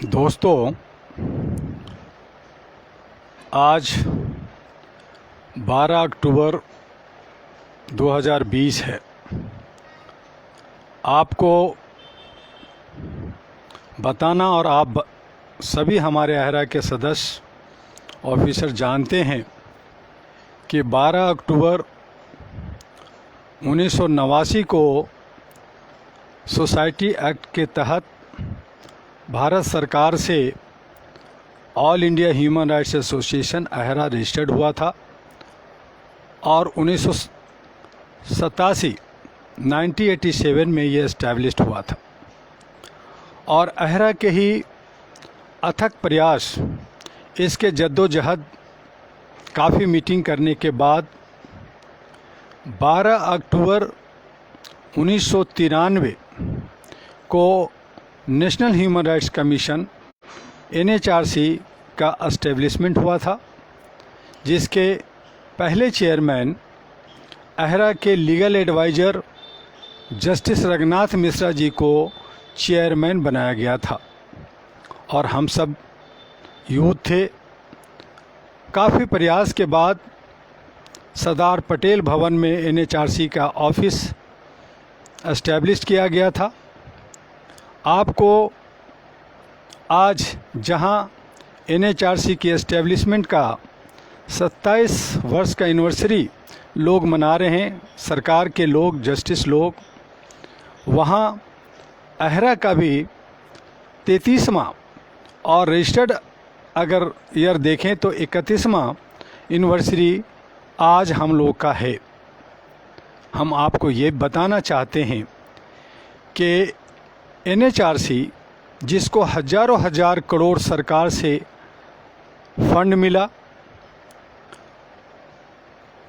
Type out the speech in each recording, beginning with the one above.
दोस्तों, आज 12 अक्टूबर 2020 है। आपको बताना और आप सभी हमारे अहरा के सदस्य ऑफिसर जानते हैं कि 12 अक्टूबर 1989 को सोसाइटी एक्ट के तहत भारत सरकार से all India human rights association AHRA registered हुआ था और 1987 में ये इस्टेब्लिश्ड हुआ था। और अहरा के ही अथक प्रयास, इसके जद्दोजहद, काफ़ी मीटिंग करने के बाद 12 अक्टूबर 1993 को national human rights commission NHRC का एस्टेब्लिशमेंट हुआ था, जिसके पहले चेयरमैन अहरा के legal adviser justice Raghunath Mishra ji को चेयरमैन बनाया गया था। और हम सब यूथ थे। काफ़ी प्रयास के बाद सरदार पटेल भवन में NHRC का ऑफिस एस्टेब्लिश किया गया था। आपको आज जहां NHRC की एस्टेब्लिशमेंट का 27 वर्ष का एनिवर्सरी लोग मना रहे हैं, सरकार के लोग, जस्टिस लोग, वहां अहरा का भी 33वां और रजिस्टर्ड अगर ईयर देखें तो 31वां एनिवर्सरी आज हम लोग का है। हम आपको ये बताना चाहते हैं कि NHRC, जिसको हजारों हजार करोड़ सरकार से फंड मिला,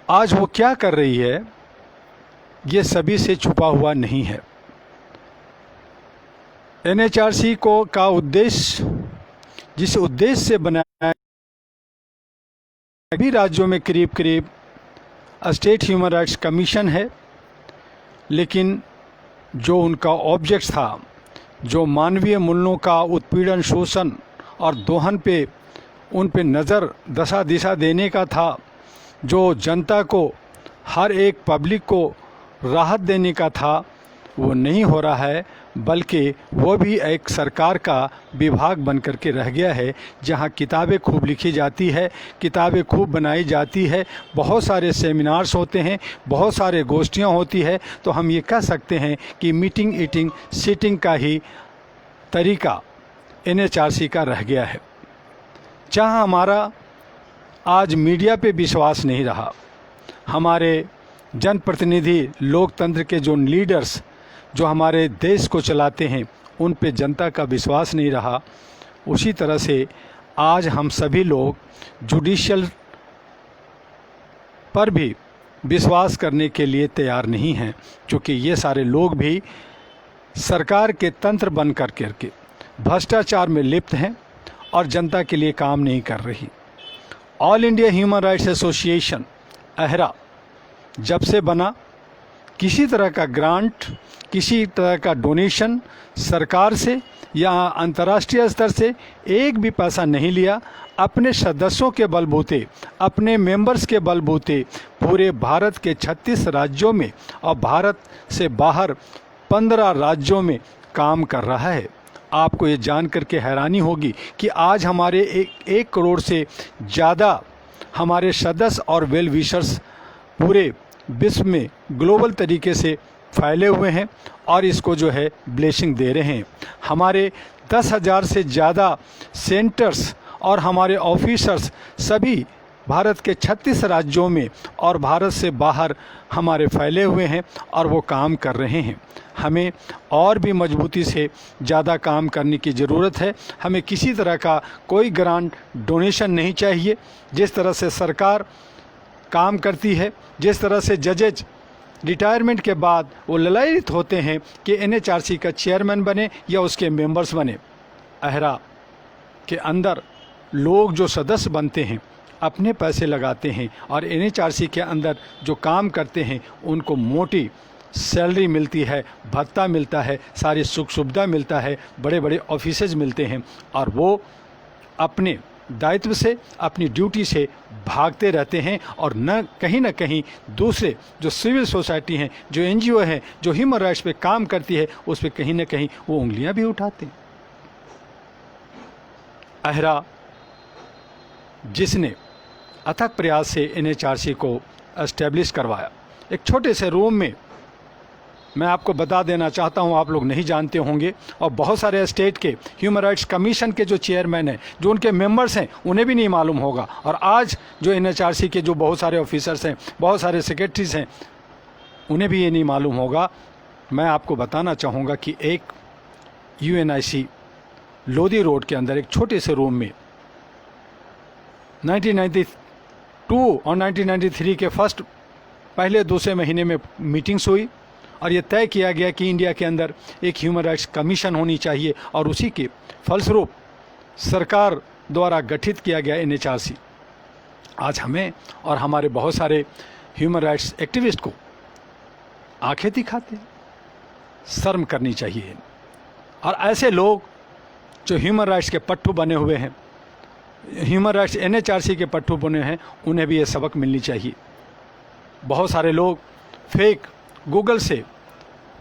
आज वो क्या कर रही है ये सभी से छुपा हुआ नहीं है। NHRC को का उद्देश्य, जिस उद्देश्य से बनाया, सभी राज्यों में करीब करीब स्टेट ह्यूमन राइट्स कमीशन है, लेकिन जो उनका ऑब्जेक्ट था, जो मानवीय मूल्यों का उत्पीड़न, शोषण और दोहन पे, उन पे नज़र दशा दिशा देने का था, जो जनता को, हर एक पब्लिक को राहत देने का था, वो नहीं हो रहा है, बल्कि वो भी एक सरकार का विभाग बन कर के रह गया है, जहां किताबें खूब लिखी जाती है, किताबें खूब बनाई जाती है, बहुत सारे सेमिनार्स होते हैं, बहुत सारे गोष्ठियां होती है। तो हम ये कह सकते हैं कि मीटिंग, ईटिंग, सीटिंग का ही तरीका NHRC का रह गया है। जहां हमारा आज मीडिया पे विश्वास नहीं रहा, हमारे जनप्रतिनिधि, लोकतंत्र के जो लीडर्स जो हमारे देश को चलाते हैं, उन पे जनता का विश्वास नहीं रहा, उसी तरह से आज हम सभी लोग जुडिशियल पर भी विश्वास करने के लिए तैयार नहीं हैं, क्योंकि ये सारे लोग भी सरकार के तंत्र बन कर के भ्रष्टाचार में लिप्त हैं और जनता के लिए काम नहीं कर रही। All India human rights association AHRA जब से बना, किसी तरह का ग्रांट, किसी तरह का डोनेशन सरकार से या अंतर्राष्ट्रीय स्तर से एक भी पैसा नहीं लिया। अपने सदस्यों के बलबूते, अपने मेंबर्स के बलबूते पूरे भारत के 36 राज्यों में और भारत से बाहर 15 राज्यों में काम कर रहा है। आपको ये जान करके हैरानी होगी कि आज हमारे एक करोड़ से ज़्यादा हमारे सदस्य और वेल विशर्स पूरे विश्व में ग्लोबल तरीके से फैले हुए हैं और इसको जो है ब्लेसिंग दे रहे हैं। हमारे 10,000 से ज़्यादा सेंटर्स और हमारे ऑफिसर्स सभी भारत के 36 राज्यों में और भारत से बाहर हमारे फैले हुए हैं और वो काम कर रहे हैं। हमें और भी मजबूती से ज़्यादा काम करने की ज़रूरत है। हमें किसी तरह का कोई ग्रांट, डोनेशन नहीं चाहिए। जिस तरह से सरकार काम करती है, जिस तरह से जजेज रिटायरमेंट के बाद वो ललायित होते हैं कि NHRC का चेयरमैन बने या उसके मेंबर्स बने, अहरा के अंदर लोग जो सदस्य बनते हैं अपने पैसे लगाते हैं और NHRC के अंदर जो काम करते हैं उनको मोटी सैलरी मिलती है, भत्ता मिलता है, सारी सुख सुविधा मिलता है, बड़े बड़े ऑफिसेज मिलते हैं, और वो अपने दायित्व से, अपनी ड्यूटी से भागते रहते हैं और न कहीं दूसरे जो सिविल सोसाइटी हैं, जो एनजीओ हैं, जो ह्यूमन राइट्स पे काम करती है, उस पर कहीं ना कहीं वो उंगलियां भी उठाते हैं। अहरा जिसने अथक प्रयास से एनएचआरसी को एस्टेब्लिश करवाया, एक छोटे से रूम में, मैं आपको बता देना चाहता हूं, आप लोग नहीं जानते होंगे, और बहुत सारे स्टेट के ह्यूमन राइट्स कमीशन के जो चेयरमैन हैं, जो उनके मेंबर्स हैं, उन्हें भी नहीं मालूम होगा, और आज जो एनएचआरसी के जो बहुत सारे ऑफिसर्स हैं, बहुत सारे सेक्रेटरीज हैं, उन्हें भी ये नहीं मालूम होगा। मैं आपको बताना चाहूँगा कि एक यूएनआईसी लोधी रोड के अंदर एक छोटे से रूम में 1992 और 1993 के पहले दूसरे महीने में मीटिंग्स हुई, और ये तय किया गया कि इंडिया के अंदर एक ह्यूमन राइट्स कमीशन होनी चाहिए, और उसी के फलस्वरूप सरकार द्वारा गठित किया गया एनएचआरसी आज हमें और हमारे बहुत सारे ह्यूमन राइट्स एक्टिविस्ट को आंखें दिखाते हैं। शर्म करनी चाहिए। और ऐसे लोग जो ह्यूमन राइट्स के पट्टू बने हुए हैं, ह्यूमन राइट्स एनएचआरसी के पट्टू बने हैं, उन्हें भी ये सबक मिलनी चाहिए। बहुत सारे लोग फेक गूगल से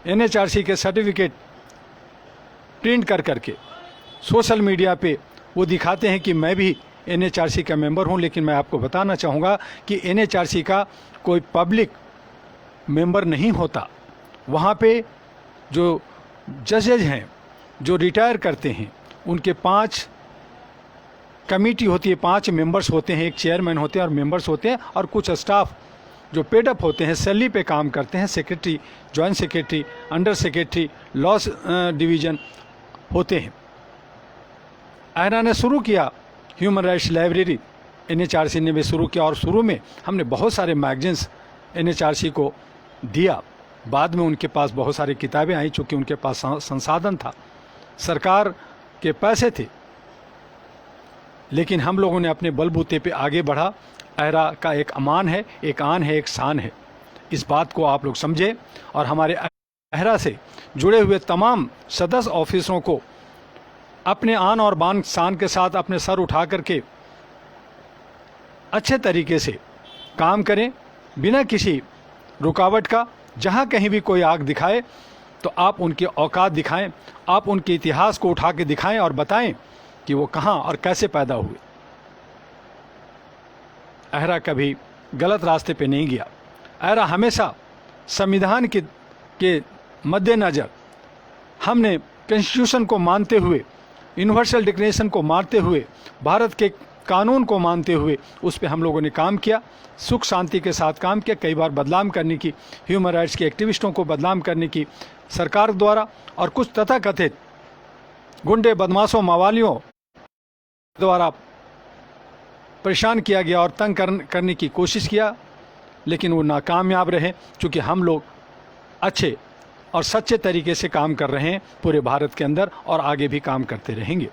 एनएचआरसी के सर्टिफिकेट प्रिंट कर करके सोशल मीडिया पे वो दिखाते हैं कि मैं भी एनएचआरसी का मेंबर हूं, लेकिन मैं आपको बताना चाहूँगा कि एनएचआरसी का कोई पब्लिक मेंबर नहीं होता। वहाँ पे जो जजेज हैं, जो रिटायर करते हैं, उनके 5 कमेटी होती है, 5 मेंबर्स होते हैं, एक चेयरमैन होते हैं और मेंबर्स होते हैं, और कुछ स्टाफ जो पेड अप होते हैं, सैलरी पे काम करते हैं, secretary, joint secretary, under secretary, law division होते हैं। अहरा ने शुरू किया ह्यूमन राइट्स लाइब्रेरी, एनएचआरसी ने भी शुरू किया, और शुरू में हमने बहुत सारे मैगजीन्स एनएचआरसी को दिया। बाद में उनके पास बहुत सारी किताबें आई, चूँकि उनके पास संसाधन था, सरकार के पैसे थे, लेकिन हम लोगों ने अपने बलबूते पे आगे बढ़ा। अहरा का एक अमान है, एक आन है, एक शान है। इस बात को आप लोग समझे, और हमारे अहरा से जुड़े हुए तमाम सदस्य ऑफिसरों को अपने आन और बान शान के साथ अपने सर उठा करके अच्छे तरीके से काम करें, बिना किसी रुकावट का। जहाँ कहीं भी कोई आग दिखाए तो आप उनके औकात दिखाएं, आप उनके इतिहास को उठा के दिखाएं और बताएं कि वो कहाँ और कैसे पैदा हुए। अहरा कभी गलत रास्ते पे नहीं गया। अहरा हमेशा संविधान के मद्देनज़र, हमने कॉन्स्टिट्यूशन को मानते हुए, यूनिवर्सल डिक्लेरेशन को मानते हुए, भारत के कानून को मानते हुए उस पे हम लोगों ने काम किया, सुख शांति के साथ काम किया। कई बार बदनाम करने की, ह्यूमन राइट्स के एक्टिविस्टों को बदनाम करने की सरकार द्वारा और कुछ तथाकथित गुंडे, बदमाशों, मवालियों द्वारा परेशान किया गया और तंग करने की कोशिश किया, लेकिन वो नाकामयाब रहे, क्योंकि हम लोग अच्छे और सच्चे तरीके से काम कर रहे हैं पूरे भारत के अंदर, और आगे भी काम करते रहेंगे।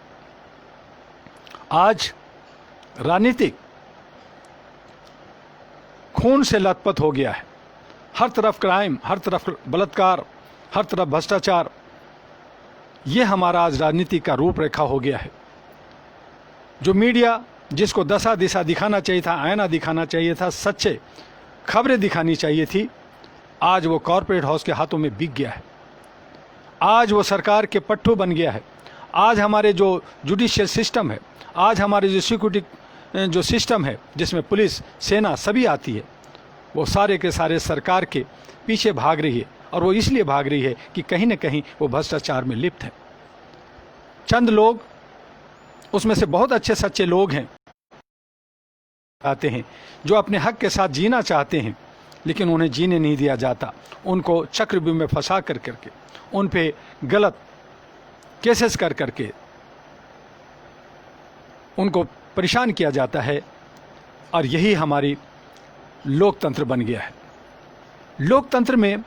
आज राजनीतिक खून से लथपथ हो गया है। हर तरफ क्राइम, हर तरफ बलात्कार, हर तरफ भ्रष्टाचार, ये हमारा आज राजनीति का रूपरेखा हो गया है। जो मीडिया जिसको दशा दिशा दिखाना चाहिए था, आईना दिखाना चाहिए था, सच्चे खबरें दिखानी चाहिए थी, आज वो कॉरपोरेट हाउस के हाथों में बिक गया है। आज वो सरकार के पट्टू बन गया है। आज हमारे जो जुडिशियल सिस्टम है, आज हमारे जो सिक्योरिटी जो सिस्टम है, जिसमें पुलिस, सेना सभी आती है, वो सारे के सारे सरकार के पीछे भाग रही है, और वो इसलिए भाग रही है कि कहीं ना कहीं वो भ्रष्टाचार में लिप्त है। चंद लोग, उसमें से बहुत अच्छे सच्चे लोग हैं, आते हैं जो अपने हक के साथ जीना चाहते हैं, लेकिन उन्हें जीने नहीं दिया जाता। उनको चक्रव्यूह में फंसा करके उन पे गलत केसेस कर करके उनको परेशान किया जाता है, और यही हमारी लोकतंत्र बन गया है। लोकतंत्र में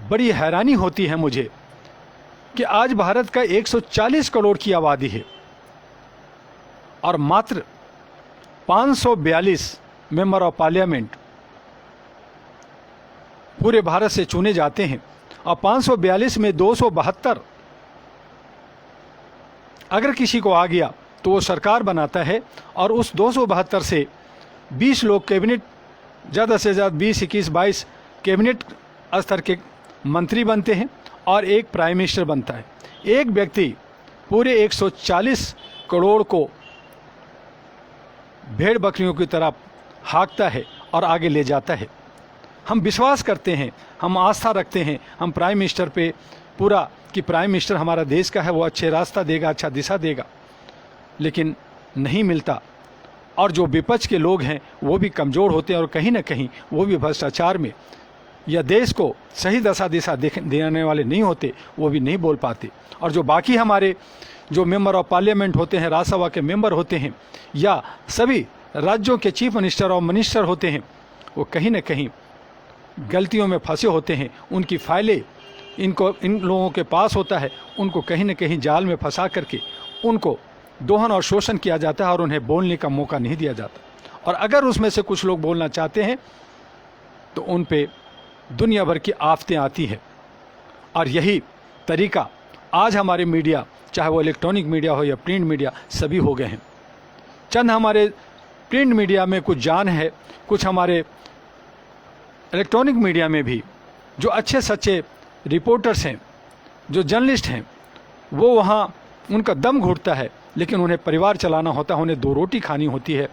बड़ी हैरानी होती है मुझे कि आज भारत का 140 करोड़ की आबादी है, और मात्र 542 मेंबर ऑफ पार्लियामेंट पूरे भारत से चुने जाते हैं। और 542 में 272 अगर किसी को आ गया तो वो सरकार बनाता है, और उस 272 से 20 लोग कैबिनेट, ज़्यादा से ज़्यादा 20, 21, 22 कैबिनेट स्तर के मंत्री बनते हैं और एक प्राइम मिनिस्टर बनता है। एक व्यक्ति पूरे 140 करोड़ को भेड़ बकरियों की तरह हाँकता है और आगे ले जाता है। हम विश्वास करते हैं, हम आस्था रखते हैं हम प्राइम मिनिस्टर पे पूरा, कि प्राइम मिनिस्टर हमारा देश का है, वो अच्छे रास्ता देगा, अच्छा दिशा देगा, लेकिन नहीं मिलता। और जो विपक्ष के लोग हैं वो भी कमज़ोर होते हैं और कहीं ना कहीं वो भी भ्रष्टाचार में, या देश को सही दशा दिशा देने वाले नहीं होते, वो भी नहीं बोल पाते। और जो बाकी हमारे जो मेंबर ऑफ पार्लियामेंट होते हैं, राज्यसभा के मेंबर होते हैं, या सभी राज्यों के चीफ मिनिस्टर और मिनिस्टर होते हैं, वो कहीं ना कहीं गलतियों में फंसे होते हैं। उनकी फाइलें इन लोगों के पास होता है, उनको कहीं ना कहीं जाल में फंसा करके उनको दोहन और शोषण किया जाता है और उन्हें बोलने का मौका नहीं दिया जाता। और अगर उसमें से कुछ लोग बोलना चाहते हैं तो उन पे दुनिया भर की आफतें आती है। और यही तरीका आज हमारे मीडिया, चाहे वो इलेक्ट्रॉनिक मीडिया हो या प्रिंट मीडिया, सभी हो गए हैं। चंद हमारे प्रिंट मीडिया में कुछ जान है, कुछ हमारे इलेक्ट्रॉनिक मीडिया में भी जो अच्छे सच्चे रिपोर्टर्स हैं, जो जर्नलिस्ट हैं, वो वहाँ उनका दम घुटता है, लेकिन उन्हें परिवार चलाना होता है, उन्हें 2 रोटी खानी होती है,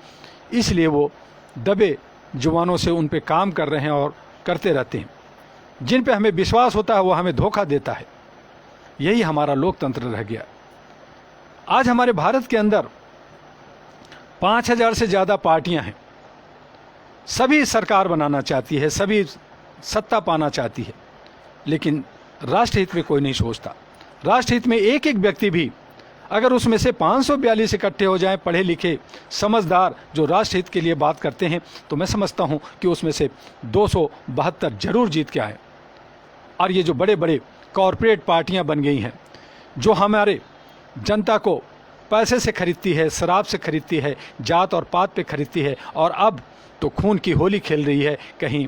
इसलिए वो दबे जुबानों से उन पे काम कर रहे हैं और करते रहते हैं। जिन पे हमें विश्वास होता है वो हमें धोखा देता है। यही हमारा लोकतंत्र रह गया। आज हमारे भारत के अंदर 5000 से ज़्यादा पार्टियां हैं, सभी सरकार बनाना चाहती है, सभी सत्ता पाना चाहती है, लेकिन राष्ट्रहित में कोई नहीं सोचता। राष्ट्रहित में एक एक व्यक्ति भी, अगर उसमें से 542 इकट्ठे हो जाएं पढ़े लिखे समझदार जो राष्ट्रहित के लिए बात करते हैं, तो मैं समझता हूं कि उसमें से 272 जरूर जीत के आए। और ये जो बड़े बड़े कॉरपोरेट पार्टियां बन गई हैं, जो हमारे जनता को पैसे से खरीदती है, शराब से खरीदती है, जात और पात पे खरीदती है, और अब तो खून की होली खेल रही है। कहीं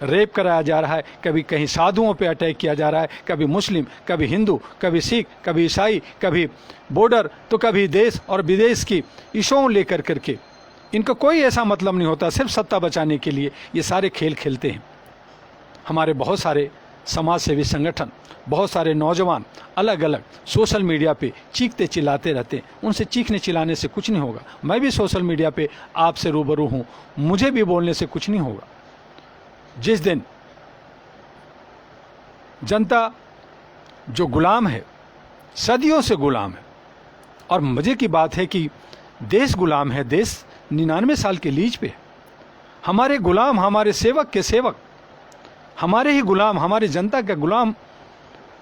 रेप कराया जा रहा है, कभी कहीं साधुओं पे अटैक किया जा रहा है, कभी मुस्लिम, कभी हिंदू, कभी सिख, कभी ईसाई, कभी बॉर्डर, तो कभी देश और विदेश की इशूओं लेकर करके। इनका कोई ऐसा मतलब नहीं होता, सिर्फ सत्ता बचाने के लिए ये सारे खेल खेलते हैं। हमारे बहुत सारे समाज सेवी संगठन, बहुत सारे नौजवान अलग अलग सोशल मीडिया पे चीखते चिल्लाते रहते हैं। उनसे चीखने चिल्लाने से कुछ नहीं होगा। मैं भी सोशल मीडिया पे आपसे रूबरू हूँ, मुझे भी बोलने से कुछ नहीं होगा। जिस दिन जनता जो गुलाम है, सदियों से गुलाम है, और मज़े की बात है कि देश गुलाम है, देश 99 साल के लीज पे है। हमारे गुलाम, हमारे सेवक के सेवक, हमारे ही गुलाम, हमारी जनता के गुलाम,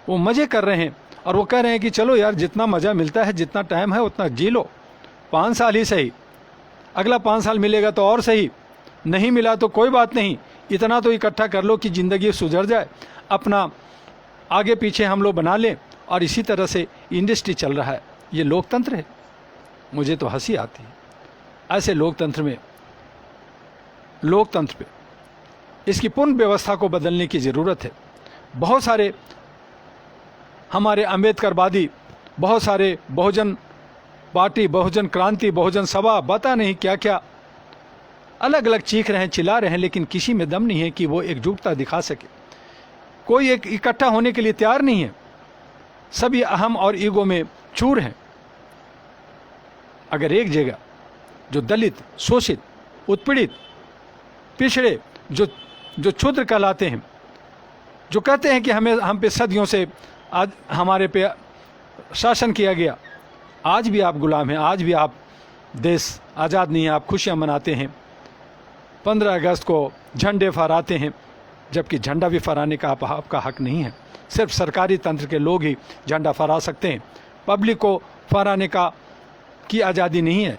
वो मज़े कर रहे हैं और वो कह रहे हैं कि चलो यार, जितना मज़ा मिलता है, जितना टाइम है, उतना जी लो। 5 साल ही सही, अगला 5 साल मिलेगा तो और सही, नहीं मिला तो कोई बात नहीं, इतना तो इकट्ठा कर लो कि ज़िंदगी सुधर जाए, अपना आगे पीछे हम लोग बना लें। और इसी तरह से इंडस्ट्री चल रहा है। ये लोकतंत्र है? मुझे तो हंसी आती है ऐसे लोकतंत्र में, लोकतंत्र पे। इसकी पूर्ण व्यवस्था को बदलने की ज़रूरत है। बहुत सारे हमारे अम्बेडकरवादी, बहुत सारे बहुजन पार्टी, बहुजन क्रांति, बहुजन सभा, पता नहीं क्या क्या अलग अलग चीख रहे हैं, चिल्ला रहे हैं, लेकिन किसी में दम नहीं है कि वो एकजुटता दिखा सके। कोई एक इकट्ठा होने के लिए तैयार नहीं है। सभी अहम और ईगो में चूर हैं। अगर एक जगह जो दलित, शोषित, उत्पीड़ित, पिछड़े, जो क्षुद्र कहलाते हैं, जो कहते हैं कि हम पे सदियों से आज हमारे पे शासन किया गया, आज भी आप गुलाम हैं, आज भी आप देश आज़ाद नहीं है। आप खुशियाँ मनाते हैं, 15 अगस्त को झंडे फहराते हैं, जबकि झंडा भी फहराने का आपका हक नहीं है। सिर्फ सरकारी तंत्र के लोग ही झंडा फहरा सकते हैं। पब्लिक को फहराने की आज़ादी नहीं है।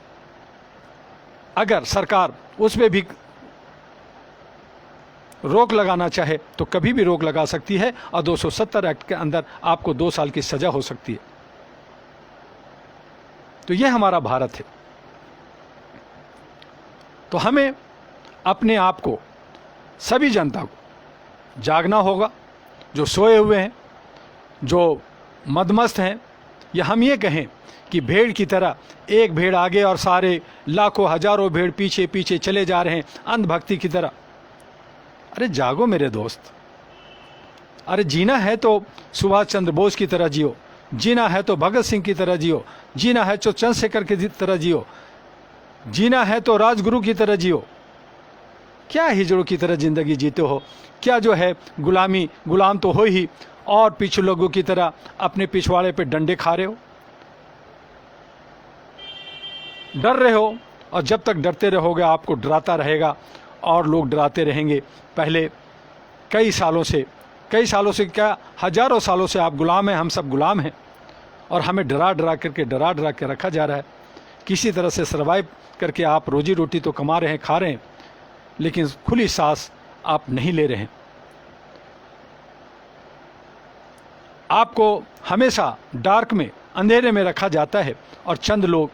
अगर सरकार उस पर भी रोक लगाना चाहे तो कभी भी रोक लगा सकती है, और 270 एक्ट के अंदर आपको 2 साल की सज़ा हो सकती है। तो ये हमारा भारत है। तो हमें अपने आप को, सभी जनता को जागना होगा जो सोए हुए हैं, जो मदमस्त हैं, या हम ये कहें कि भेड़ की तरह एक भेड़ आगे और सारे लाखों हजारों भेड़ पीछे पीछे चले जा रहे हैं अंधभक्ति की तरह। अरे जागो मेरे दोस्त, अरे जीना है तो सुभाष चंद्र बोस की तरह जियो, जीना है तो भगत सिंह की तरह जियो, जीना है तो चंद्रशेखर की तरह जियो, जीना है तो राजगुरु की तरह जियो। क्या हिजड़ों की तरह जिंदगी जीते हो? क्या जो है गुलाम तो हो ही, और पिछले लोगों की तरह अपने पिछवाड़े पे डंडे खा रहे हो, डर रहे हो, और जब तक डरते रहोगे आपको डराता रहेगा और लोग डराते रहेंगे। पहले कई सालों से क्या हजारों सालों से आप गुलाम हैं, हम सब गुलाम हैं, और हमें डरा डरा के रखा जा रहा है। किसी तरह से सर्वाइव करके आप रोजी रोटी तो कमा रहे हैं, खा रहे हैं, लेकिन खुली सांस आप नहीं ले रहे हैं। आपको हमेशा डार्क में, अंधेरे में रखा जाता है, और चंद लोग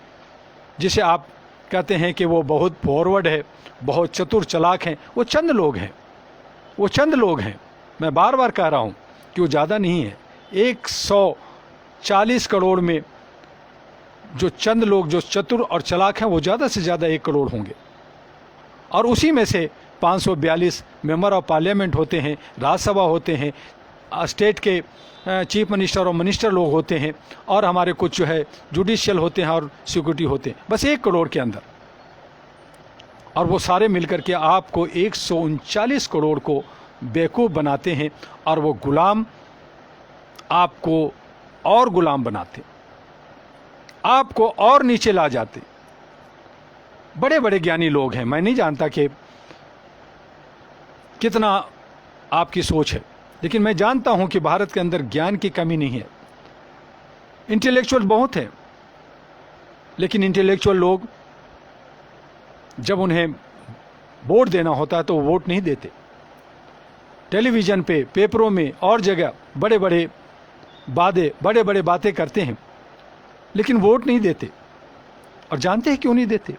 जिसे आप कहते हैं कि वो बहुत फॉरवर्ड है, बहुत चतुर चालाक हैं, वो चंद लोग हैं। मैं बार बार कह रहा हूँ कि वो ज़्यादा नहीं है। 140 करोड़ में जो चंद लोग जो चतुर और चालाक हैं वो ज़्यादा से ज़्यादा 1 करोड़ होंगे, और उसी में से 542 मेंबर ऑफ पार्लियामेंट होते हैं, राज्यसभा होते हैं, स्टेट के चीफ मिनिस्टर और मिनिस्टर लोग होते हैं, और हमारे कुछ जो है जुडिशियल होते हैं और सिक्योरिटी होते हैं, बस 1 करोड़ के अंदर। और वो सारे मिलकर के आपको 139 करोड़ को बेवकूफ़ बनाते हैं, और वो गुलाम आपको और गुलाम बनाते, आपको और नीचे ला जाते। बड़े बड़े ज्ञानी लोग हैं, मैं नहीं जानता कि कितना आपकी सोच है, लेकिन मैं जानता हूं कि भारत के अंदर ज्ञान की कमी नहीं है। इंटेलेक्चुअल बहुत हैं, लेकिन इंटेलेक्चुअल लोग जब उन्हें वोट देना होता है तो वोट नहीं देते। टेलीविज़न पे, पेपरों में और जगह बड़े बड़े बातें करते हैं, लेकिन वोट नहीं देते। और जानते हैं क्यों नहीं देते?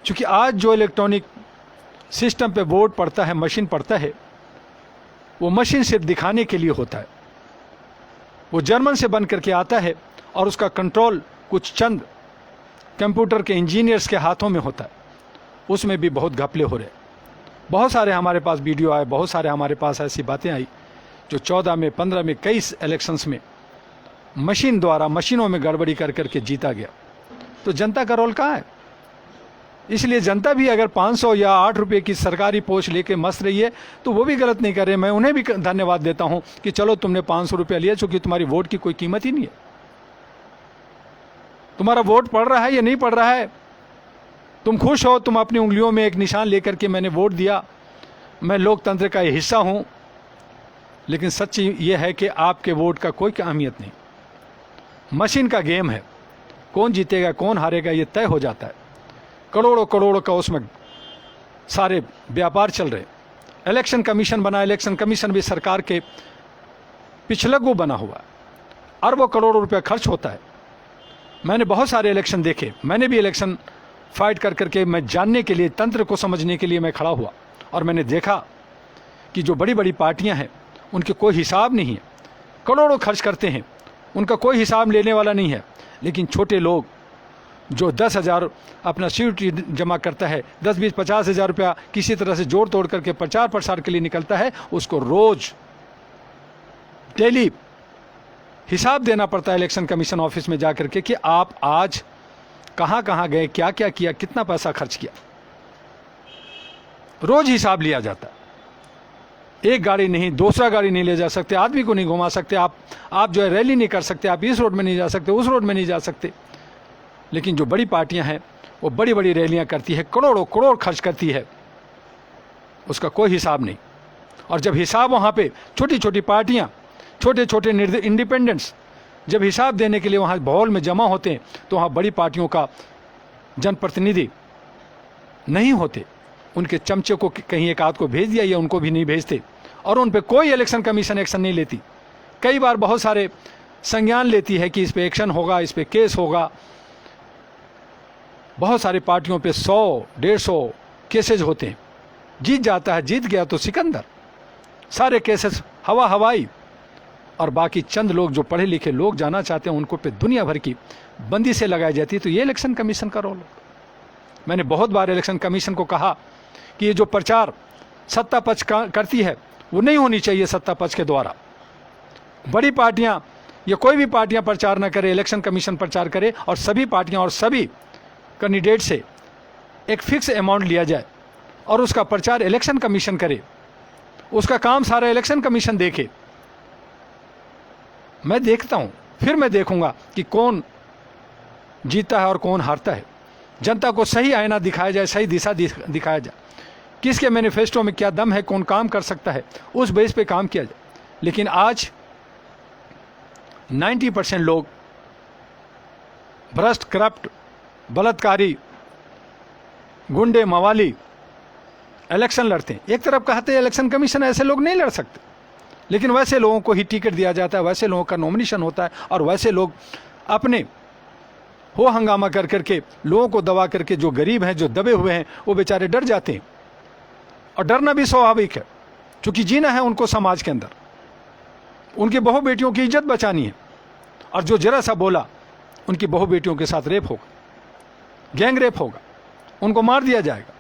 क्योंकि आज जो इलेक्ट्रॉनिक सिस्टम पे वोट पड़ता है, मशीन पड़ता है, वो मशीन सिर्फ दिखाने के लिए होता है। वो जर्मन से बन करके आता है, और उसका कंट्रोल कुछ चंद कंप्यूटर के इंजीनियर्स के हाथों में होता है। उसमें भी बहुत घपले हो रहे। बहुत सारे हमारे पास वीडियो आए, बहुत सारे हमारे पास ऐसी बातें आई जो 14 में, 15 में, कई इलेक्शंस में मशीनों में गड़बड़ी कर करके जीता गया। तो जनता का रोल कहाँ है? इसलिए जनता भी अगर 500 या 8 रुपये की सरकारी पोस्ट लेके मस्त रही है तो वो भी गलत नहीं कर रहे। मैं उन्हें भी धन्यवाद देता हूं कि चलो तुमने 500 रुपया लिया, चूंकि तुम्हारी वोट की कोई कीमत ही नहीं है। तुम्हारा वोट पड़ रहा है या नहीं पड़ रहा है, तुम खुश हो, तुम अपनी उंगलियों में एक निशान लेकर के मैंने वोट दिया, मैं लोकतंत्र का हिस्सा हूं। लेकिन सच ये है कि आपके वोट का कोई अहमियत नहीं। मशीन का गेम है, कौन जीतेगा कौन हारेगा ये तय हो जाता है। करोड़ों का उसमें सारे व्यापार चल रहे। इलेक्शन कमीशन बना, इलेक्शन कमीशन भी सरकार के पिछलग्गू बना हुआ है, अरबों करोड़ों रुपया खर्च होता है। मैंने बहुत सारे इलेक्शन देखे, मैंने भी इलेक्शन फाइट कर करके मैं जानने के लिए, तंत्र को समझने के लिए मैं खड़ा हुआ, और मैंने देखा कि जो बड़ी बड़ी पार्टियां हैं उनके कोई हिसाब नहीं है, करोड़ों खर्च करते हैं, उनका कोई हिसाब लेने वाला नहीं है। लेकिन छोटे लोग जो 10,000 अपना सिक्योरिटी जमा करता है, 10, 20, 50,000 रुपया किसी तरह से जोड़ तोड़ करके प्रचार प्रसार के लिए निकलता है, उसको रोज डेली हिसाब देना पड़ता है इलेक्शन कमीशन ऑफिस में जाकर के कि आप आज कहां कहां गए, क्या क्या किया, कितना पैसा खर्च किया। रोज हिसाब लिया जाता है। एक गाड़ी नहीं, दूसरा गाड़ी नहीं ले जा सकते, आदमी को नहीं घुमा सकते, आप जो है रैली नहीं कर सकते, आप इस रोड में नहीं जा सकते, उस रोड में नहीं जा सकते। लेकिन जो बड़ी पार्टियां हैं वो बड़ी बड़ी रैलियां करती है, करोड़ खर्च करती है, उसका कोई हिसाब नहीं। और जब हिसाब वहाँ पे छोटी छोटी पार्टियां, छोटे इंडिपेंडेंट्स जब हिसाब देने के लिए वहाँ भौल में जमा होते हैं तो वहाँ बड़ी पार्टियों का जनप्रतिनिधि नहीं होते। उनके चमचे को कहीं एक आध को भेज दिया या उनको भी नहीं भेजते, और उन पर कोई इलेक्शन कमीशन एक्शन नहीं लेती। कई बार बहुत सारे संज्ञान लेती है कि इस पर एक्शन होगा, इस पर केस होगा। बहुत सारी पार्टियों पे 100-150 केसेज होते हैं। जीत जाता है, जीत गया तो सिकंदर। सारे केसेस हवाई, और बाकी चंद लोग जो पढ़े लिखे लोग जाना चाहते हैं उनको पे दुनिया भर की बंदी से लगाई जाती है, तो ये इलेक्शन कमीशन का रोल है। मैंने बहुत बार इलेक्शन कमीशन को कहा कि ये जो प्रचार सत्ता पक्ष करती है वो नहीं होनी चाहिए सत्ता पक्ष के द्वारा। बड़ी पार्टियां या कोई भी पार्टियां प्रचार न करे, इलेक्शन कमीशन प्रचार करे और सभी पार्टियां और सभी कैंडिडेट से एक फिक्स अमाउंट लिया जाए और उसका प्रचार इलेक्शन कमीशन करे, उसका काम सारा इलेक्शन कमीशन देखे। मैं देखता हूं, फिर मैं देखूंगा कि कौन जीतता है और कौन हारता है। जनता को सही आईना दिखाया जाए, सही दिशा दिखाया जाए, किसके मैनिफेस्टो में क्या दम है, कौन काम कर सकता है, उस बेस पे काम किया जाए। लेकिन आज 90% लोग भ्रष्ट, करप्ट, बलात्कारी, गुंडे, मवाली इलेक्शन लड़ते हैं। एक तरफ कहते हैं इलेक्शन कमीशन ऐसे लोग नहीं लड़ सकते, लेकिन वैसे लोगों को ही टिकट दिया जाता है, वैसे लोगों का नॉमिनेशन होता है और वैसे लोग अपने हो हंगामा कर करके लोगों को दबा करके, जो गरीब हैं, जो दबे हुए हैं, वो बेचारे डर जाते हैं। और डरना भी स्वाभाविक है, क्योंकि जीना है उनको समाज के अंदर, उनकी बहू बेटियों की इज्जत बचानी है। और जो जरा सा बोला उनकी बहू बेटियों के साथ रेप होगा, गैंग रेप होगा, उनको मार दिया जाएगा,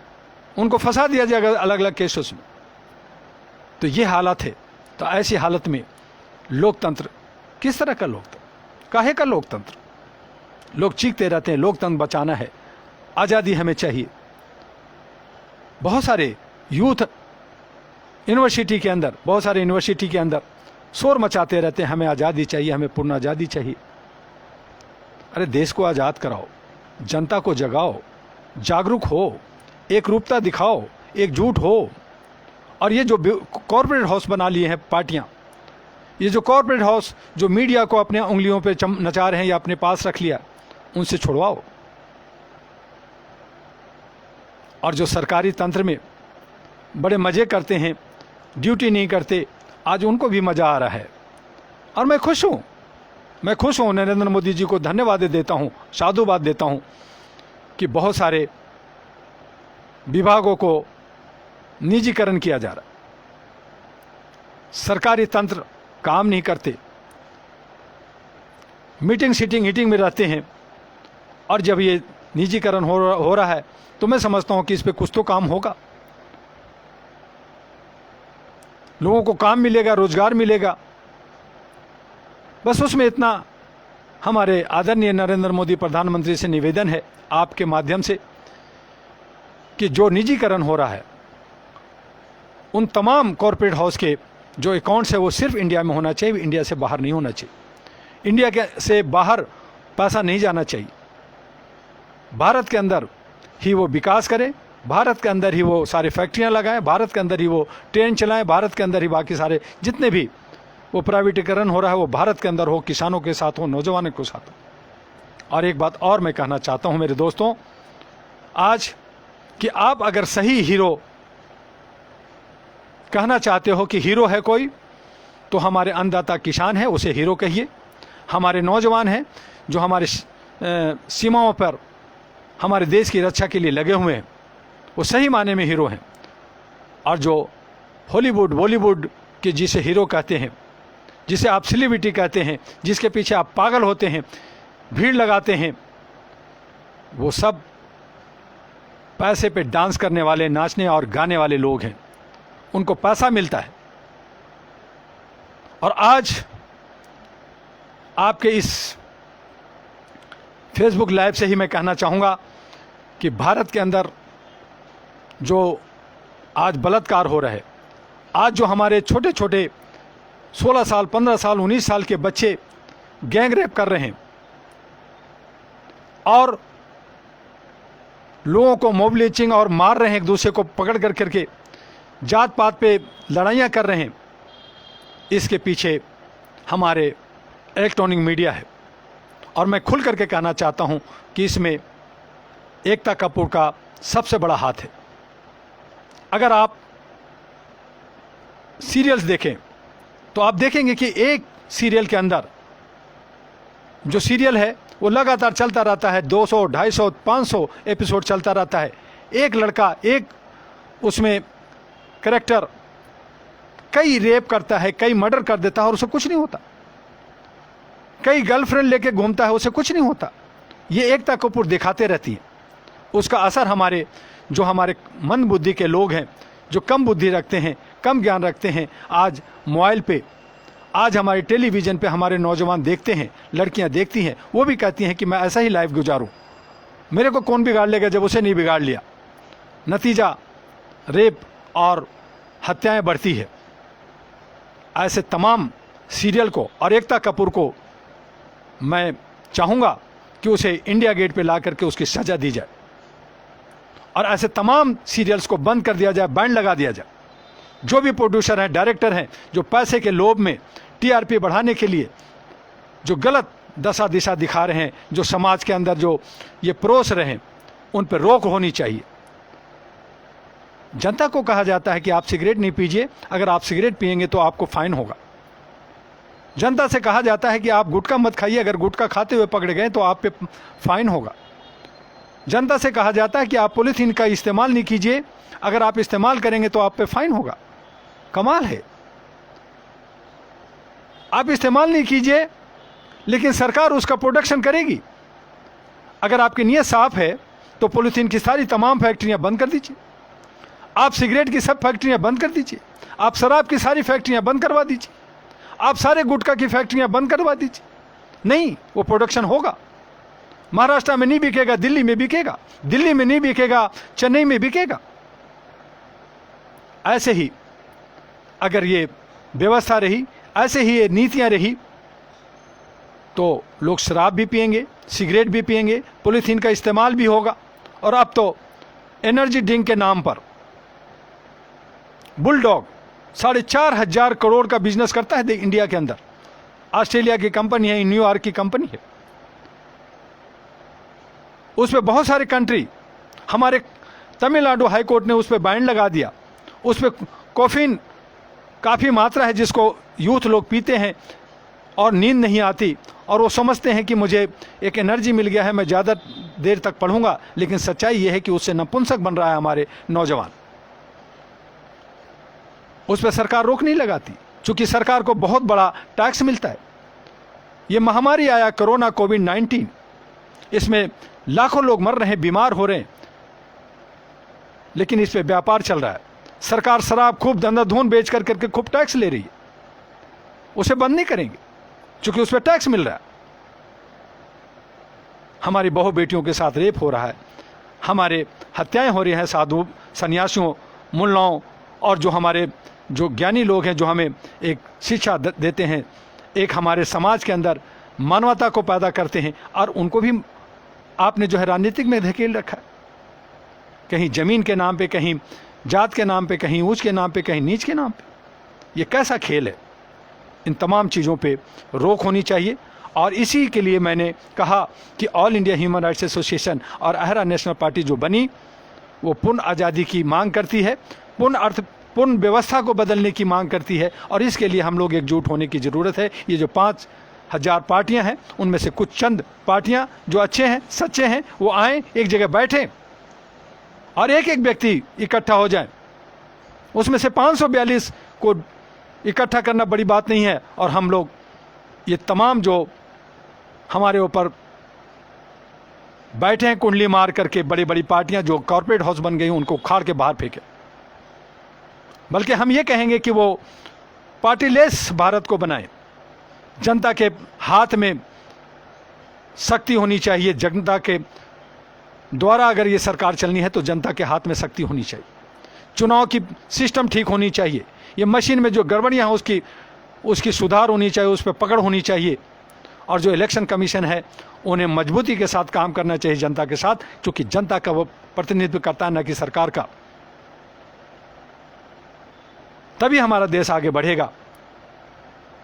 उनको फंसा दिया जाएगा अलग अलग केसेस में। तो ये हालत है। तो ऐसी हालत में लोकतंत्र किस तरह का लोकतंत्र, काहे का लोकतंत्र? लोग चीखते रहते हैं लोकतंत्र बचाना है, आज़ादी हमें चाहिए। बहुत सारे यूथ यूनिवर्सिटी के अंदर, बहुत सारे यूनिवर्सिटी के अंदर शोर मचाते रहते हैं हमें आज़ादी चाहिए, हमें पूर्ण आज़ादी चाहिए। अरे देश को आज़ाद कराओ, जनता को जगाओ, जागरूक हो, एक रूपता दिखाओ, एकजुट हो। और ये जो कॉर्पोरेट हाउस बना लिए हैं पार्टियां, ये जो कॉर्पोरेट हाउस जो मीडिया को अपने उंगलियों पे नचा रहे हैं या अपने पास रख लिया, उनसे छुड़वाओ। और जो सरकारी तंत्र में बड़े मज़े करते हैं, ड्यूटी नहीं करते, आज उनको भी मज़ा आ रहा है। और मैं खुश हूँ, नरेंद्र मोदी जी को धन्यवाद देता हूँ, साधुवाद देता हूँ कि बहुत सारे विभागों को निजीकरण किया जा रहा है। सरकारी तंत्र काम नहीं करते, मीटिंग सीटिंग हीटिंग में रहते हैं। और जब ये निजीकरण हो रहा है तो मैं समझता हूं कि इस पे कुछ तो काम होगा, लोगों को काम मिलेगा, रोजगार मिलेगा। बस उसमें इतना हमारे आदरणीय नरेंद्र मोदी प्रधानमंत्री से निवेदन है आपके माध्यम से कि जो निजीकरण हो रहा है उन तमाम कॉर्पोरेट हाउस के जो अकाउंट्स है वो सिर्फ इंडिया में होना चाहिए, इंडिया से बाहर नहीं होना चाहिए। इंडिया के से बाहर पैसा नहीं जाना चाहिए। भारत के अंदर ही वो विकास करे, भारत के अंदर ही वो सारी फैक्ट्रियां लगाएं, भारत के अंदर ही वो ट्रेन चलाएं, भारत के अंदर ही बाकी सारे जितने भी वो प्राइवेटीकरण हो रहा है वो भारत के अंदर हो, किसानों के साथ हो, नौजवानों के साथ हो। और एक बात और मैं कहना चाहता हूं मेरे दोस्तों, आज कि आप अगर सही हीरो कहना चाहते हो कि हीरो है कोई, तो हमारे अन्नदाता किसान है, उसे हीरो कहिए। हमारे नौजवान हैं जो हमारे सीमाओं पर हमारे देश की रक्षा के लिए लगे हुए हैं, वो सही माने में हीरो हैं। और जो हॉलीवुड बॉलीवुड के जिसे हीरो कहते हैं, जिसे आप सेलिब्रिटी कहते हैं, जिसके पीछे आप पागल होते हैं, भीड़ लगाते हैं, वो सब पैसे पे डांस करने वाले, नाचने और गाने वाले लोग हैं, उनको पैसा मिलता है। और आज आपके इस फेसबुक लाइव से ही मैं कहना चाहूँगा कि भारत के अंदर जो आज बलात्कार हो रहे, आज जो हमारे छोटे छोटे 16 साल 15 साल 19 साल के बच्चे गैंग रेप कर रहे हैं और लोगों को मॉब लिंचिंग और मार रहे हैं, एक दूसरे को पकड़ कर करके जात पात पे लड़ाइयाँ कर रहे हैं, इसके पीछे हमारे इलेक्ट्रॉनिक मीडिया है। और मैं खुल करके कहना चाहता हूं कि इसमें एकता कपूर का सबसे बड़ा हाथ है। अगर आप सीरियल्स देखें तो आप देखेंगे कि एक सीरियल के अंदर जो सीरियल है वो लगातार चलता रहता है, 200 250 500 एपिसोड चलता रहता है। एक लड़का, एक उसमें कैरेक्टर कई रेप करता है, कई मर्डर कर देता है और उसे कुछ नहीं होता। कई गर्लफ्रेंड लेके घूमता है, उसे कुछ नहीं होता। ये एकता कपूर दिखाते रहती है। उसका असर हमारे जो हमारे मंद बुद्धि के लोग हैं, जो कम बुद्धि रखते हैं, कम ज्ञान रखते हैं, आज मोबाइल पे, आज हमारे टेलीविज़न पे हमारे नौजवान देखते हैं, लड़कियां देखती हैं, वो भी कहती हैं कि मैं ऐसा ही लाइफ गुजारूं, मेरे को कौन बिगाड़ लेगा जब उसे नहीं बिगाड़ लिया। नतीजा रेप और हत्याएं बढ़ती है। ऐसे तमाम सीरियल को और एकता कपूर को मैं चाहूँगा कि उसे इंडिया गेट पे ला करके उसकी सज़ा दी जाए और ऐसे तमाम सीरियल्स को बंद कर दिया जाए, बैन लगा दिया जाए। जो भी प्रोड्यूसर हैं, डायरेक्टर हैं, जो पैसे के लोभ में टीआरपी बढ़ाने के लिए जो गलत दशा दिशा दिखा रहे हैं, जो समाज के अंदर जो ये परोस रहे हैं, उन पर रोक होनी चाहिए। जनता को कहा जाता है कि आप सिगरेट नहीं पीजिए, अगर आप सिगरेट पिएंगे तो आपको फाइन होगा। जनता से कहा जाता है कि आप गुटखा मत खाइए, अगर गुटखा खाते हुए पकड़े गए तो आप पे फाइन होगा। जनता से कहा जाता है कि आप पॉलीथीन का इस्तेमाल नहीं कीजिए, अगर आप इस्तेमाल करेंगे तो आप पे फाइन होगा। कमाल है, आप इस्तेमाल नहीं कीजिए लेकिन सरकार उसका प्रोडक्शन करेगी। अगर आपकी नीयत साफ है तो पॉलीथीन की सारी तमाम फैक्ट्रियां बंद कर दीजिए, आप सिगरेट की सब फैक्ट्रियां बंद कर दीजिए, आप शराब की सारी फैक्ट्रियां बंद करवा दीजिए, आप सारे गुटखा की फैक्ट्रियां बंद करवा दीजिए। नहीं, वो प्रोडक्शन होगा। महाराष्ट्र में नहीं बिकेगा, दिल्ली में बिकेगा, दिल्ली में नहीं बिकेगा, चेन्नई में बिकेगा। ऐसे ही अगर ये व्यवस्था रही, ऐसे ही ये नीतियां रही, तो लोग शराब भी पिएंगे, सिगरेट भी पिएंगे, पॉलीथीन का इस्तेमाल भी होगा। और अब तो एनर्जी ड्रिंक के नाम पर बुलडॉग 4,500 करोड़ का बिजनेस करता है इंडिया के अंदर। ऑस्ट्रेलिया की कंपनी है, न्यूयॉर्क की कंपनी है, उस पर बहुत सारे कंट्री, हमारे तमिलनाडु हाई कोर्ट ने उस पर बैन लगा दिया। उस पर कैफीन काफ़ी मात्रा है जिसको यूथ लोग पीते हैं और नींद नहीं आती, और वो समझते हैं कि मुझे एक एनर्जी मिल गया है, मैं ज़्यादा देर तक पढ़ूंगा। लेकिन सच्चाई ये है कि उससे नपुंसक बन रहा है हमारे नौजवान। उस पर सरकार रोक नहीं लगाती, चूंकि सरकार को बहुत बड़ा टैक्स मिलता है। ये महामारी आया कोरोना कोविड-19, इसमें लाखों लोग मर रहे हैं, बीमार हो रहे हैं, लेकिन इस पे व्यापार चल रहा है। सरकार शराब खूब धंधाधून बेच कर करके खूब टैक्स ले रही है, उसे बंद नहीं करेंगे क्योंकि उस पर टैक्स मिल रहा है। हमारी बहु बेटियों के साथ रेप हो रहा है, हमारे हत्याएं हो रही हैं साधु सन्यासियों, मुल्लाओं और जो हमारे जो ज्ञानी लोग हैं, जो हमें एक शिक्षा देते हैं, एक हमारे समाज के अंदर मानवता को पैदा करते हैं, और उनको भी आपने जो है राजनीतिक में धकेल रखा है। कहीं जमीन के नाम पे, कहीं जात के नाम पे, कहीं ऊंच के नाम पे, कहीं नीच के नाम पे। ये कैसा खेल है? इन तमाम चीज़ों पे रोक होनी चाहिए। और इसी के लिए मैंने कहा कि all India human rights association और अहरा नेशनल पार्टी जो बनी, वो पूर्ण आज़ादी की मांग करती है, पूर्ण व्यवस्था को बदलने की मांग करती है, और इसके लिए हम लोग एकजुट होने की ज़रूरत है। ये जो 5,000 पार्टियां हैं, उनमें से कुछ चंद पार्टियां जो अच्छे हैं, सच्चे हैं, वो आएँ, एक जगह बैठें और एक एक व्यक्ति इकट्ठा हो जाए। उसमें से 542 को इकट्ठा करना बड़ी बात नहीं है, और हम लोग ये तमाम जो हमारे ऊपर बैठे हैं कुंडली मार करके, बड़ी बड़ी पार्टियां जो कॉर्पोरेट हाउस बन गई, उनको उखाड़ के बाहर फेंके। बल्कि हम ये कहेंगे कि वो पार्टीलेस भारत को बनाए। जनता के हाथ में शक्ति होनी चाहिए, जनता के द्वारा अगर ये सरकार चलनी है तो जनता के हाथ में शक्ति होनी चाहिए। चुनाव की सिस्टम ठीक होनी चाहिए, ये मशीन में जो गड़बड़ियाँ हैं उसकी सुधार होनी चाहिए, उस पर पकड़ होनी चाहिए। और जो इलेक्शन कमीशन है, उन्हें मजबूती के साथ काम करना चाहिए जनता के साथ, क्योंकि जनता का वो प्रतिनिधित्व करता है, न कि सरकार का। तभी हमारा देश आगे बढ़ेगा।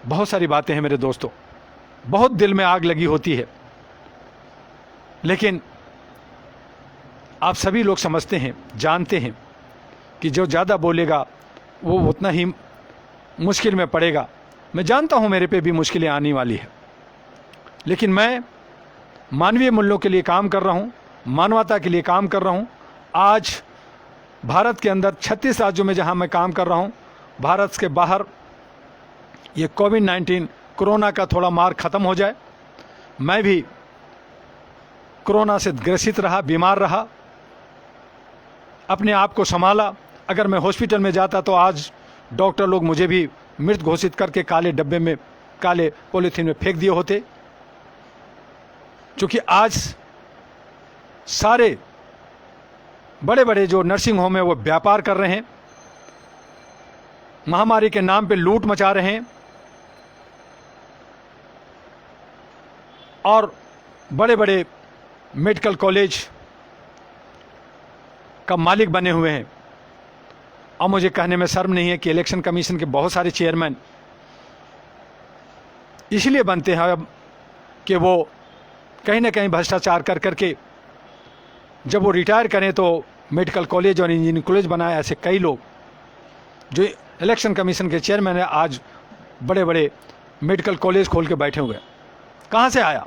बहुत सारी बातें हैं मेरे दोस्तों, बहुत दिल में आग लगी होती है, लेकिन आप सभी लोग समझते हैं, जानते हैं कि जो ज़्यादा बोलेगा वो उतना ही मुश्किल में पड़ेगा। मैं जानता हूँ मेरे पे भी मुश्किलें आने वाली है, लेकिन मैं मानवीय मूल्यों के लिए काम कर रहा हूँ, मानवता के लिए काम कर रहा हूँ। आज भारत के अंदर 36 राज्यों में जहाँ मैं काम कर रहा हूँ, भारत के बाहर ये कोविड-19 कोरोना का थोड़ा मार ख़त्म हो जाए। मैं भी कोरोना से ग्रसित रहा, बीमार रहा, अपने आप को संभाला। अगर मैं हॉस्पिटल में जाता तो आज डॉक्टर लोग मुझे भी मृत घोषित करके काले डब्बे में, काले पॉलीथीन में फेंक दिए होते। क्योंकि आज सारे बड़े बड़े जो नर्सिंग होम है वो व्यापार कर रहे हैं, महामारी के नाम पे लूट मचा रहे हैं और बड़े बड़े मेडिकल कॉलेज का मालिक बने हुए हैं। और मुझे कहने में शर्म नहीं है कि इलेक्शन कमीशन के बहुत सारे चेयरमैन इसलिए बनते हैं अब कि वो कहीं ना कहीं भ्रष्टाचार कर करके जब वो रिटायर करें तो मेडिकल कॉलेज और इंजीनियरिंग कॉलेज बनाए। ऐसे कई लोग जो इलेक्शन कमीशन के चेयरमैन है आज बड़े बड़े मेडिकल कॉलेज खोल के बैठे हुए हैं। कहाँ से आया,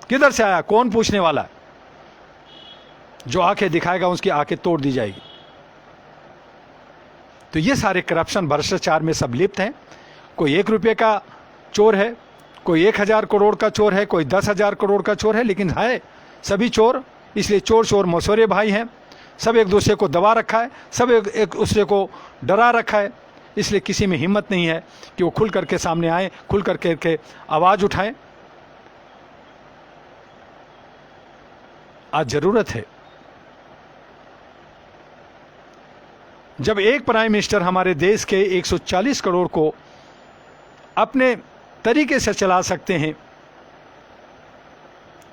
किधर से आया, कौन पूछने वाला है? जो आंखें दिखाएगा उसकी आंखें तोड़ दी जाएगी। तो ये सारे करप्शन भ्रष्टाचार में सब लिप्त हैं। कोई 1 रुपये का चोर है, कोई 1000 करोड़ का चोर है, कोई 10,000 करोड़ का चोर है, लेकिन है सभी चोर। इसलिए चोर चोर मसौरे भाई हैं। सब एक दूसरे को दबा रखा है, सब एक दूसरे को डरा रखा है। इसलिए किसी में हिम्मत नहीं है कि वो खुल करके सामने आए, खुल करके आवाज़ उठाएं। आज जरूरत है जब एक प्राइम मिनिस्टर हमारे देश के 140 करोड़ को अपने तरीके से चला सकते हैं,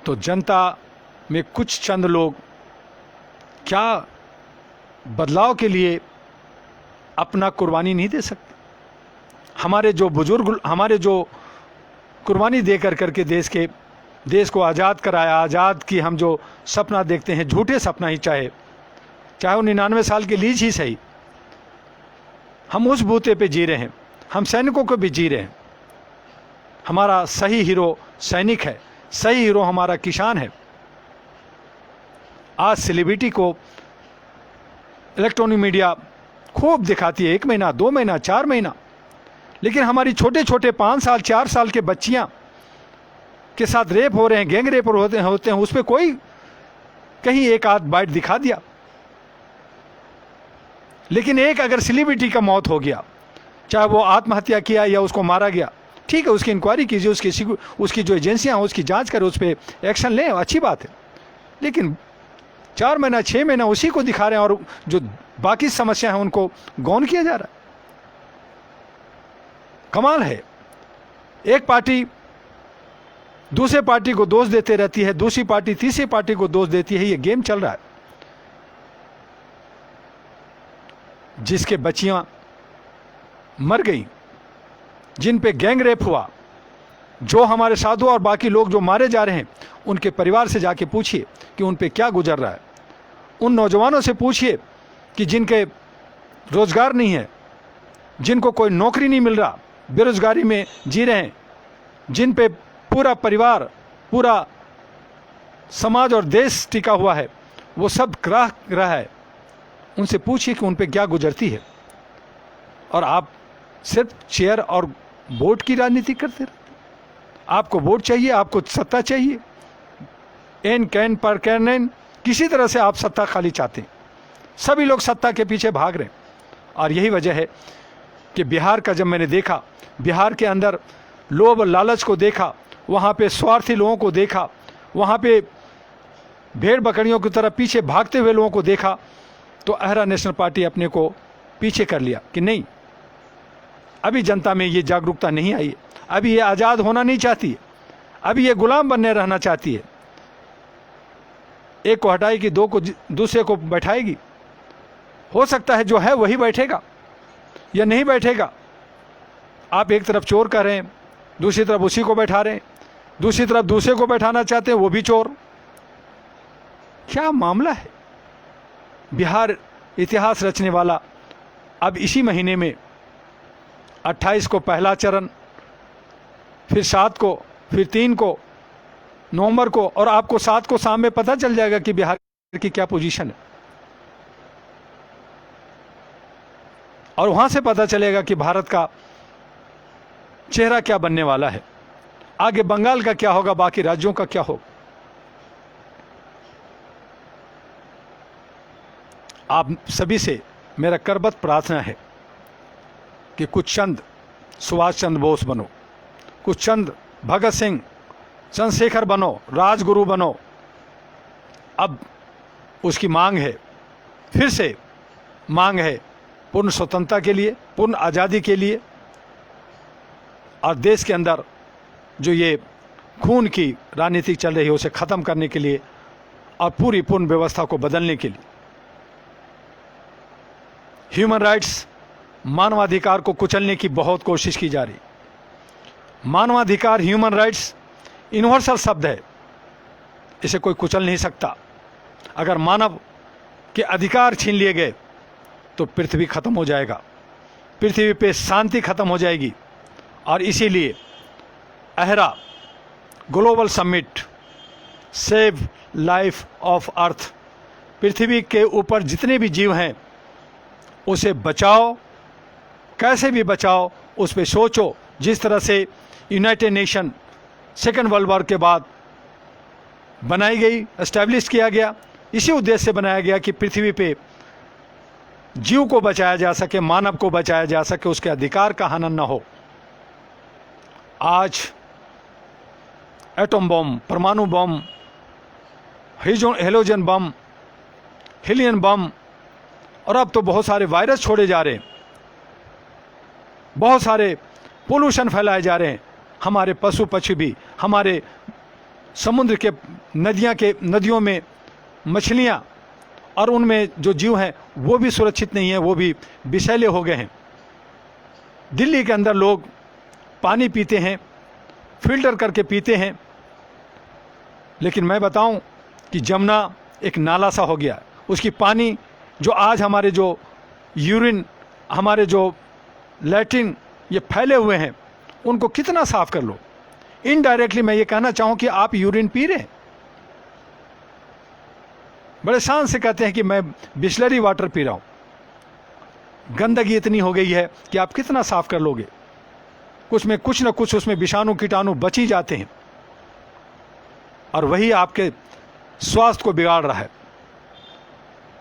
तो जनता में कुछ चंद लोग क्या बदलाव के लिए अपना कुर्बानी नहीं दे सकते? हमारे जो बुजुर्ग, हमारे जो कुर्बानी दे करके देश को आज़ाद कराया, आज़ाद की हम जो सपना देखते हैं, झूठे सपना ही चाहे वो 99 साल की लीज ही सही, हम उस बूते पे जी रहे हैं। हम सैनिकों को भी जी रहे हैं। हमारा सही हीरो सैनिक है, सही हीरो हमारा किसान है। आज सेलिब्रिटी को इलेक्ट्रॉनिक मीडिया खूब दिखाती है, 1 महीना, 2 महीना, 4 महीना, लेकिन हमारी छोटे छोटे 5 साल 4 साल के बच्चियां के साथ रेप हो रहे हैं, गैंग रेप होते हैं, उस पर कोई कहीं एक आध बाइट दिखा दिया। लेकिन एक अगर सेलिब्रिटी का मौत हो गया, चाहे वो आत्महत्या किया या उसको मारा गया, ठीक है, उसकी इंक्वायरी कीजिए, उसकी जो एजेंसियां हैं उसकी जांच करें, उस पर एक्शन लें, अच्छी बात है। लेकिन 4 महीना 6 महीना उसी को दिखा रहे हैं और जो बाकी समस्या है उनको गौन किया जा रहा है। कमाल है। एक पार्टी दूसरे पार्टी को दोष देते रहती है, दूसरी पार्टी तीसरी पार्टी को दोष देती है। ये गेम चल रहा है। जिसके बच्चियां मर गई, जिन पे गैंग रेप हुआ, जो हमारे साधु और बाकी लोग जो मारे जा रहे हैं, उनके परिवार से जाके पूछिए कि उन पे क्या गुजर रहा है। उन नौजवानों से पूछिए कि जिनके रोजगार नहीं है, जिनको कोई नौकरी नहीं मिल रहा, बेरोजगारी में जी रहे हैं, जिन पे पूरा परिवार, पूरा समाज और देश टिका हुआ है, वो सब ग्राह रहा है। उनसे पूछिए कि उन पे क्या गुजरती है। और आप सिर्फ चेयर और वोट की राजनीति करते रहते। आपको वोट चाहिए, आपको सत्ता चाहिए, एन कैन पर कैन, किसी तरह से आप सत्ता खाली चाहते हैं। सभी लोग सत्ता के पीछे भाग रहे हैं। और यही वजह है कि बिहार का जब मैंने देखा, बिहार के अंदर लोभ लालच को देखा, वहाँ पे स्वार्थी लोगों को देखा, वहाँ पे भेड़ बकरियों की तरह पीछे भागते हुए लोगों को देखा, तो अहरा नेशनल पार्टी अपने को पीछे कर लिया कि नहीं, अभी जनता में ये जागरूकता नहीं आई है, अभी ये आज़ाद होना नहीं चाहती है, अभी ये गुलाम बनने रहना चाहती है। एक को हटाएगी, दो को दूसरे को बैठाएगी। हो सकता है जो है वही बैठेगा या नहीं बैठेगा। आप एक तरफ चोर कह रहे हैं, दूसरी तरफ उसी को बैठा रहे हैं, दूसरी तरफ दूसरे को बैठाना चाहते हैं, वो भी चोर। क्या मामला है? बिहार इतिहास रचने वाला अब इसी महीने में 28 को पहला चरण, फिर 7 को, फिर 3 को, नवंबर को, और आपको 7 को शाम में पता चल जाएगा कि बिहार की क्या पोजीशन है। और वहां से पता चलेगा कि भारत का चेहरा क्या बनने वाला है, आगे बंगाल का क्या होगा, बाकी राज्यों का क्या होगा। आप सभी से मेरा करबद्ध प्रार्थना है कि कुछ चंद सुभाष चंद्र बोस बनो, कुछ चंद भगत सिंह, चंद्रशेखर बनो, राजगुरु बनो। अब उसकी मांग है, फिर से मांग है पूर्ण स्वतंत्रता के लिए, पूर्ण आज़ादी के लिए, और देश के अंदर जो ये खून की राजनीति चल रही है उसे ख़त्म करने के लिए और पूरी पूर्ण व्यवस्था को बदलने के लिए। ह्यूमन राइट्स, मानवाधिकार को कुचलने की बहुत कोशिश की जा रही। मानवाधिकार, ह्यूमन राइट्स यूनिवर्सल शब्द है, इसे कोई कुचल नहीं सकता। अगर मानव के अधिकार छीन लिए गए तो पृथ्वी खत्म हो जाएगा, पृथ्वी पे शांति खत्म हो जाएगी। और इसीलिए AHRA global summit save life of earth, पृथ्वी के ऊपर जितने भी जीव हैं उसे बचाओ, कैसे भी बचाओ, उस पर सोचो। जिस तरह से United nation second world war के बाद बनाई गई, एस्टैब्लिश किया गया, इसी उद्देश्य से बनाया गया कि पृथ्वी पे जीव को बचाया जा सके, मानव को बचाया जा सके, उसके अधिकार का हनन न हो। आज एटम बम, परमाणु बम, हेलोजन बम, हीलियम बम, और अब तो बहुत सारे वायरस छोड़े जा रहे हैं, बहुत सारे पोल्यूशन फैलाए जा रहे हैं। हमारे पशु पक्षी भी, हमारे समुद्र के नदियों में मछलियां और उनमें जो जीव हैं वो भी सुरक्षित नहीं है, वो भी विषैले हो गए हैं। दिल्ली के अंदर लोग पानी पीते हैं, फिल्टर करके पीते हैं, लेकिन मैं बताऊं कि जमुना एक नाला सा हो गया। उसकी पानी जो आज हमारे जो यूरिन, हमारे जो लैट्रिन ये फैले हुए हैं, उनको कितना साफ कर लो। इनडायरेक्टली मैं ये कहना चाहूँ कि आप यूरिन पी रहे हैं, बड़े शान से कहते हैं कि मैं बिस्लरी वाटर पी रहा हूँ। गंदगी इतनी हो गई है कि आप कितना साफ कर लोगे। कुछ न कुछ उसमें विषाणु कीटाणु बच ही जाते हैं, और वही आपके स्वास्थ्य को बिगाड़ रहा है।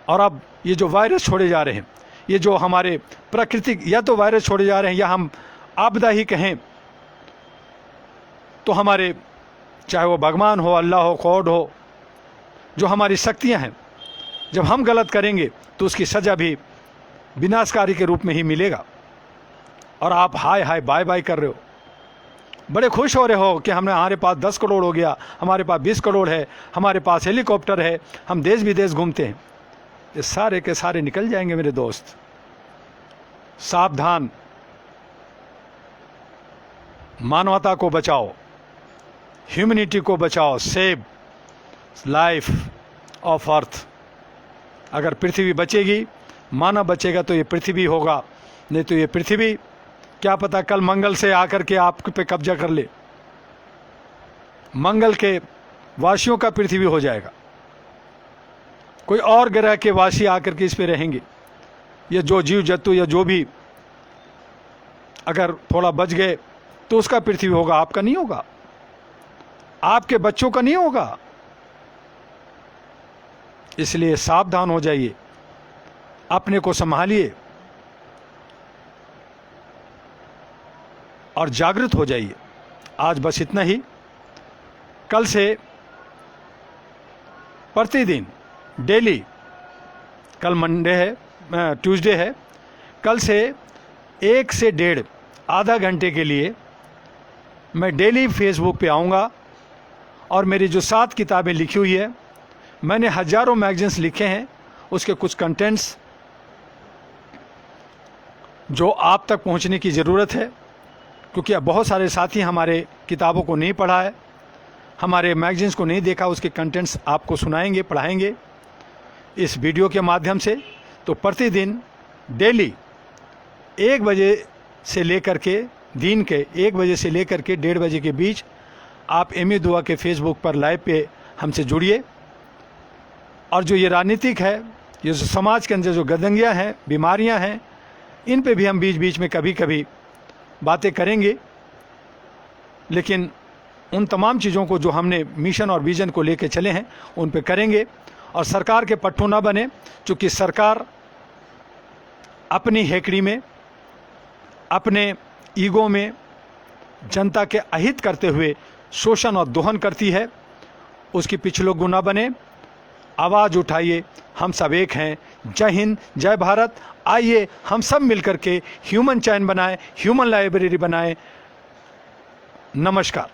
और अब ये जो वायरस छोड़े जा रहे हैं, ये जो हमारे प्राकृतिक, या तो वायरस छोड़े जा रहे हैं या हम आपदा ही कहें, तो हमारे चाहे वो भगवान हो, अल्लाह हो, गॉड हो, जो हमारी शक्तियां हैं, जब हम गलत करेंगे तो उसकी सज़ा भी विनाशकारी के रूप में ही मिलेगा। और आप हाय हाय बाय बाय कर रहे हो, बड़े खुश हो रहे हो कि हमारे पास 10 करोड़ हो गया, हमारे पास 20 करोड़ है, हमारे पास हेलीकॉप्टर है, हम देश विदेश घूमते हैं। ये सारे के सारे निकल जाएंगे मेरे दोस्त। सावधान, मानवता को बचाओ, ह्यूमैनिटी को बचाओ, सेव लाइफ ऑफ अर्थ। अगर पृथ्वी बचेगी, मानव बचेगा तो ये पृथ्वी होगा, नहीं तो ये पृथ्वी क्या पता कल मंगल से आकर के आप पे कब्जा कर ले, मंगल के वासियों का पृथ्वी हो जाएगा, कोई और ग्रह के वासी आकर के इस पे रहेंगे। ये जो जीव जंतु या जो भी अगर थोड़ा बच गए तो उसका पृथ्वी होगा, आपका नहीं होगा, आपके बच्चों का नहीं होगा। इसलिए सावधान हो जाइए, अपने को संभालिए और जागृत हो जाइए। आज बस इतना ही। कल से प्रतिदिन डेली, कल मंडे है, ट्यूसडे है, कल से 1 से 1.5 आधा घंटे के लिए मैं डेली फेसबुक पे आऊँगा और मेरी जो 7 किताबें लिखी हुई है, मैंने हज़ारों मैगजीन्स लिखे हैं, उसके कुछ कंटेंट्स जो आप तक पहुंचने की ज़रूरत है, क्योंकि अब बहुत सारे साथी हमारे किताबों को नहीं पढ़ा है, हमारे मैगजीन्स को नहीं देखा, उसके कंटेंट्स आपको सुनाएंगे, पढ़ाएंगे इस वीडियो के माध्यम से। तो प्रतिदिन डेली 1 बजे से लेकर के, दिन के 1 बजे से लेकर के 1:30 बजे के बीच आप एमए दुआ के फेसबुक पर लाइव पे हमसे जुड़िए। और जो ये राजनीतिक है, ये जो समाज के अंदर जो गंदगियाँ हैं, बीमारियाँ हैं, इन पे भी हम बीच बीच में कभी कभी बातें करेंगे। लेकिन उन तमाम चीज़ों को जो हमने मिशन और विजन को लेके चले हैं उन पे करेंगे। और सरकार के पट्टू ना बने, क्योंकि सरकार अपनी हेकड़ी में, अपने ईगो में जनता के अहित करते हुए शोषण और दोहन करती है। उसकी पीछे लोग गुना बने। आवाज़ उठाइए, हम सब एक हैं। जय हिंद, जय भारत। आइए हम सब मिलकर के ह्यूमन चैन बनाएं, ह्यूमन लाइब्रेरी बनाएं। नमस्कार।